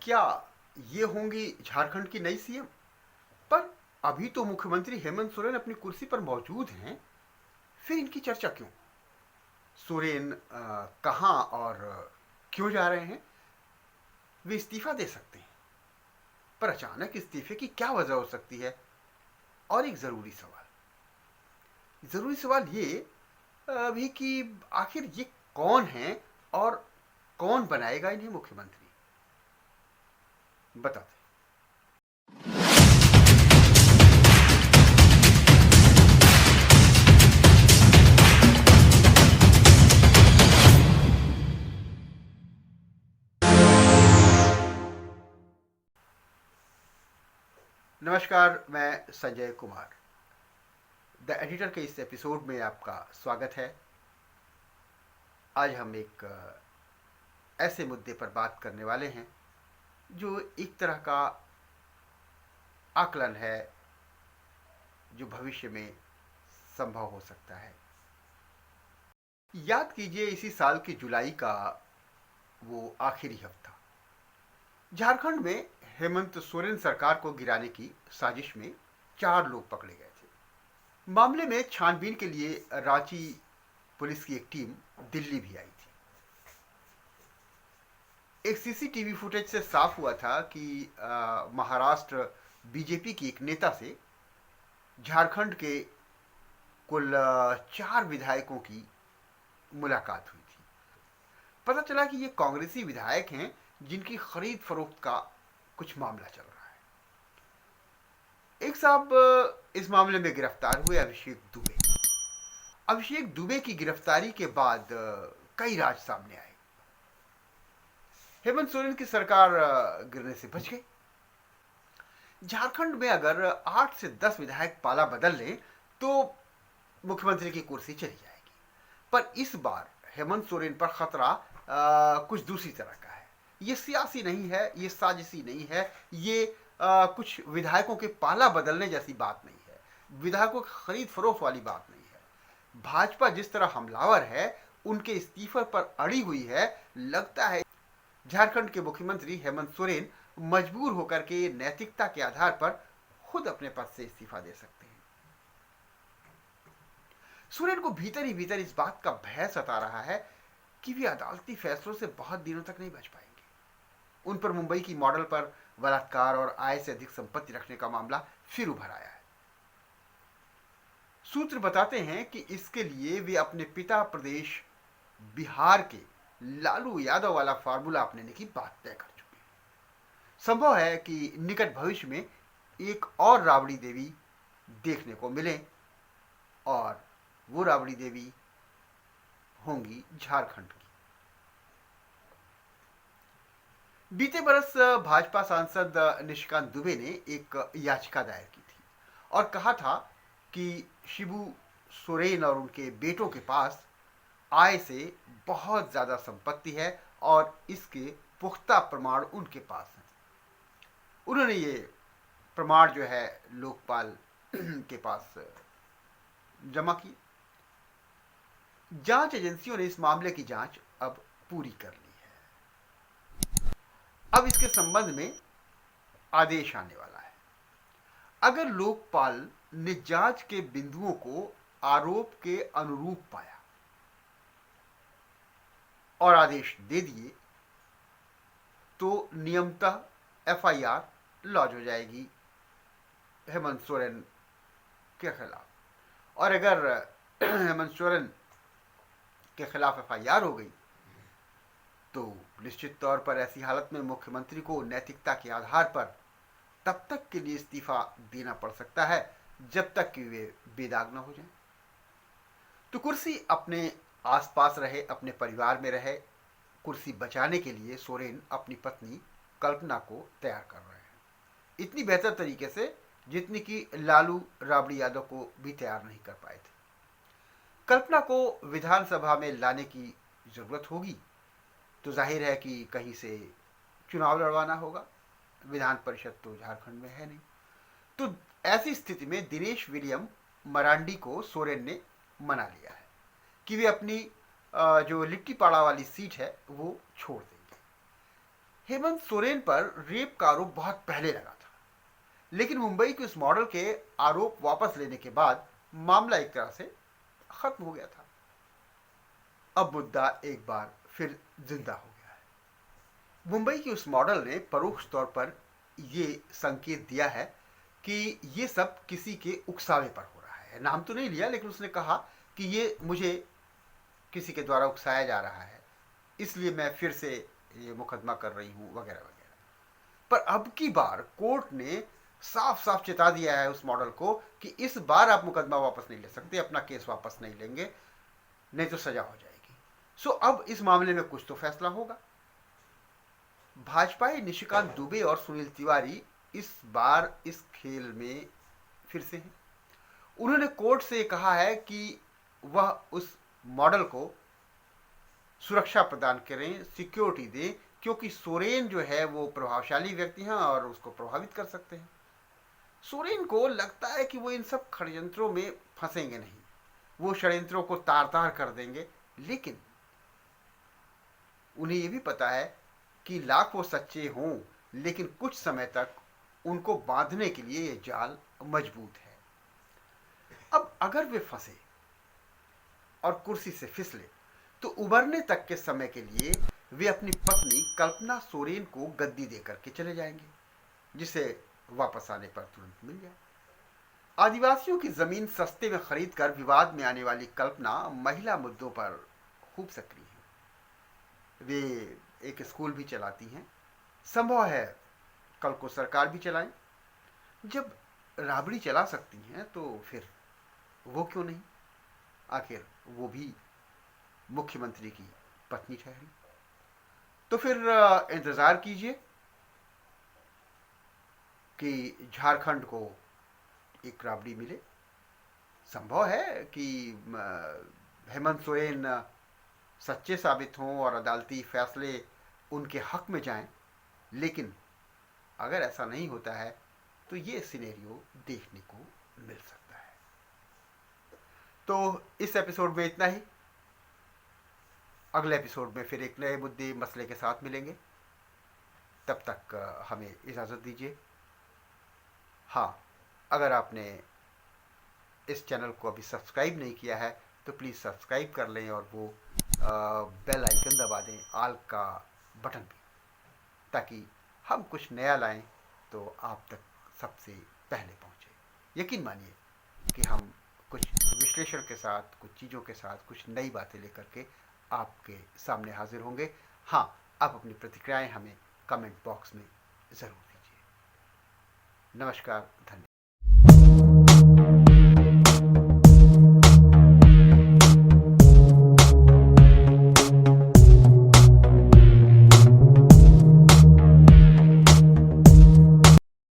क्या ये होंगी झारखंड की नई सीएम? पर अभी तो मुख्यमंत्री हेमंत सोरेन अपनी कुर्सी पर मौजूद हैं, फिर इनकी चर्चा क्यों? सोरेन कहां और क्यों जा रहे हैं? वे इस्तीफा दे सकते हैं, पर अचानक इस्तीफे की क्या वजह हो सकती है? और एक जरूरी सवाल ये अभी कि आखिर ये कौन है और कौन बनाएगा इन्हें मुख्यमंत्री? बताते हैं। नमस्कार, मैं संजय कुमार द एडिटर के इस एपिसोड में आपका स्वागत है। आज हम एक ऐसे मुद्दे पर बात करने वाले हैं जो एक तरह का आकलन है जो भविष्य में संभव हो सकता है। याद कीजिए, इसी साल की जुलाई का वो आखिरी हफ्ता, झारखंड में हेमंत सोरेन सरकार को गिराने की साजिश में 4 लोग पकड़े गए थे। मामले में छानबीन के लिए रांची पुलिस की एक टीम दिल्ली भी आई थी। एक सीसीटीवी फुटेज से साफ हुआ था कि महाराष्ट्र बीजेपी की एक नेता से झारखंड के कुल 4 विधायकों की मुलाकात हुई थी। पता चला कि ये कांग्रेसी विधायक हैं जिनकी खरीद फरोख्त का कुछ मामला चल रहा है। एक साहब इस मामले में गिरफ्तार हुए, अभिषेक दुबे। अभिषेक दुबे की गिरफ्तारी के बाद कई राज सामने आए। हेमंत सोरेन की सरकार गिरने से बच गई। झारखंड में अगर 8 से 10 विधायक पाला बदल लें तो मुख्यमंत्री की कुर्सी चली जाएगी। पर इस बार हेमंत सोरेन पर खतरा कुछ दूसरी तरह का है। ये सियासी नहीं है, ये साजिशी नहीं है, ये कुछ विधायकों के पाला बदलने जैसी बात नहीं है, विधायकों की खरीद फरोख्त वाली बात नहीं है। भाजपा जिस तरह हमलावर है, उनके इस्तीफे पर अड़ी हुई है। लगता है झारखंड के मुख्यमंत्री हेमंत सोरेन मजबूर होकर के नैतिकता के आधार पर खुद अपने पद से इस्तीफा दे सकते हैं। सोरेन को भीतर ही भीतर इस बात का भय सता रहा है कि वे अदालती फैसलों से बहुत दिनों तक नहीं बच पाएंगे। उन पर मुंबई की मॉडल पर बलात्कार और आय से अधिक संपत्ति रखने का मामला फिर उभर आया है। सूत्र बताते हैं कि इसके लिए वे अपने पिता प्रदेश बिहार के लालू यादव वाला फार्मूला अपनाने की बात तय कर चुके हैं। संभव है कि निकट भविष्य में एक और राबड़ी देवी देखने को मिले और वो राबड़ी देवी होंगी झारखंड की। बीते बरस भाजपा सांसद निशिकांत दुबे ने एक याचिका दायर की थी और कहा था कि शिबू सोरेन और उनके बेटों के पास आय से बहुत ज्यादा संपत्ति है और इसके पुख्ता प्रमाण उनके पास हैं। उन्होंने ये प्रमाण जो है लोकपाल के पास जमा किए। जांच एजेंसियों ने इस मामले की जांच अब पूरी कर ली है। अब इसके संबंध में आदेश आने वाला है। अगर लोकपाल ने जांच के बिंदुओं को आरोप के अनुरूप पाया और आदेश दे दिए तो नियमतः एफआईआर लॉन्च हो जाएगी हेमंत सोरेन के खिलाफ। और अगर हेमंत सोरेन के खिलाफ एफआईआर हो गई तो निश्चित तौर पर ऐसी हालत में मुख्यमंत्री को नैतिकता के आधार पर तब तक के लिए इस्तीफा देना पड़ सकता है जब तक कि वे बेदाग न हो जाएं। तो कुर्सी अपने आसपास रहे, अपने परिवार में रहे। कुर्सी बचाने के लिए सोरेन अपनी पत्नी कल्पना को तैयार कर रहे हैं, इतनी बेहतर तरीके से जितनी कि लालू राबड़ी यादव को भी तैयार नहीं कर पाए थे। कल्पना को विधानसभा में लाने की जरूरत होगी तो जाहिर है कि कहीं से चुनाव लड़वाना होगा। विधान परिषद तो झारखंड में है नहीं। तो ऐसी स्थिति में दिनेश विलियम मरांडी को सोरेन ने मना लिया है कि वे अपनी जो लिट्टीपाड़ा वाली सीट है वो छोड़ देंगे। हेमंत सोरेन पर रेप का आरोप बहुत पहले लगा था, लेकिन मुंबई के उस मॉडल के आरोप वापस लेने के बाद मामला एक तरह से खत्म हो गया था। अब मुद्दा एक बार फिर जिंदा हो गया है। मुंबई के उस मॉडल ने परोक्ष तौर पर यह संकेत दिया है कि ये सब किसी के उकसावे पर हो रहा है। नाम तो नहीं लिया, लेकिन उसने कहा कि ये मुझे किसी के द्वारा उकसाया जा रहा है, इसलिए मैं फिर से ये मुकदमा कर रही हूँ, वगैरह वगैरह। पर अब की बार कोर्ट ने साफ साफ चेता दिया है उस मॉडल को कि इस बार आप मुकदमा वापस नहीं ले सकते, अपना केस वापस नहीं लेंगे, नहीं तो सजा हो जाएगी। सो अब इस मामले में कुछ तो फैसला होगा। भाजपाई निशिकांत दुबे और सुनील तिवारी इस बार इस खेल में फिर से हैं। उन्होंने कोर्ट से कहा है कि वह उस मॉडल को सुरक्षा प्रदान करें, सिक्योरिटी दें, क्योंकि सोरेन जो है वो प्रभावशाली व्यक्ति हैं और उसको प्रभावित कर सकते हैं। सोरेन को लगता है कि वो इन सब षड्यंत्रों में फंसेंगे नहीं, वो षड्यंत्रों को तार तार कर देंगे, लेकिन उन्हें ये भी पता है कि लाख वो सच्चे हों, लेकिन कुछ समय तक उनको बांधने के लिए ये जाल मजबूत है। अब अगर वे फंसे और कुर्सी से फिसले तो उबरने तक के समय के लिए वे अपनी पत्नी कल्पना सोरेन को गद्दी देकर के चले जाएंगे, जिसे वापस आने पर तुरंत मिल जाए। आदिवासियों की जमीन सस्ते में खरीद कर विवाद में आने वाली कल्पना महिला मुद्दों पर खूब सक्रिय है। वे एक स्कूल भी चलाती हैं, संभव है कल को सरकार भी चलाएं। जब राबड़ी चला सकती हैं तो फिर वो क्यों नहीं, आखिर वो भी मुख्यमंत्री की पत्नी ठहरी। तो फिर इंतजार कीजिए कि झारखंड को एक राबड़ी मिले। संभव है कि हेमंत सोरेन सच्चे साबित हों और अदालती फैसले उनके हक में जाएं, लेकिन अगर ऐसा नहीं होता है तो ये सिनेरियो देखने को मिल सकता है। तो इस एपिसोड में इतना ही। अगले एपिसोड में फिर एक नए मुद्दे मसले के साथ मिलेंगे। तब तक हमें इजाज़त दीजिए। हाँ, अगर आपने इस चैनल को अभी सब्सक्राइब नहीं किया है तो प्लीज़ सब्सक्राइब कर लें और वो बेल आइकन दबा दें, आल का बटन भी, ताकि हम कुछ नया लाएं तो आप तक सबसे पहले पहुंचे। यकीन मानिए कि हम कुछ विश्लेषण के साथ, कुछ चीज़ों के साथ, कुछ नई बातें लेकर के आपके सामने हाजिर होंगे। हाँ, आप अपनी प्रतिक्रियाएं हमें कमेंट बॉक्स में ज़रूर दीजिए। नमस्कार, धन्यवाद।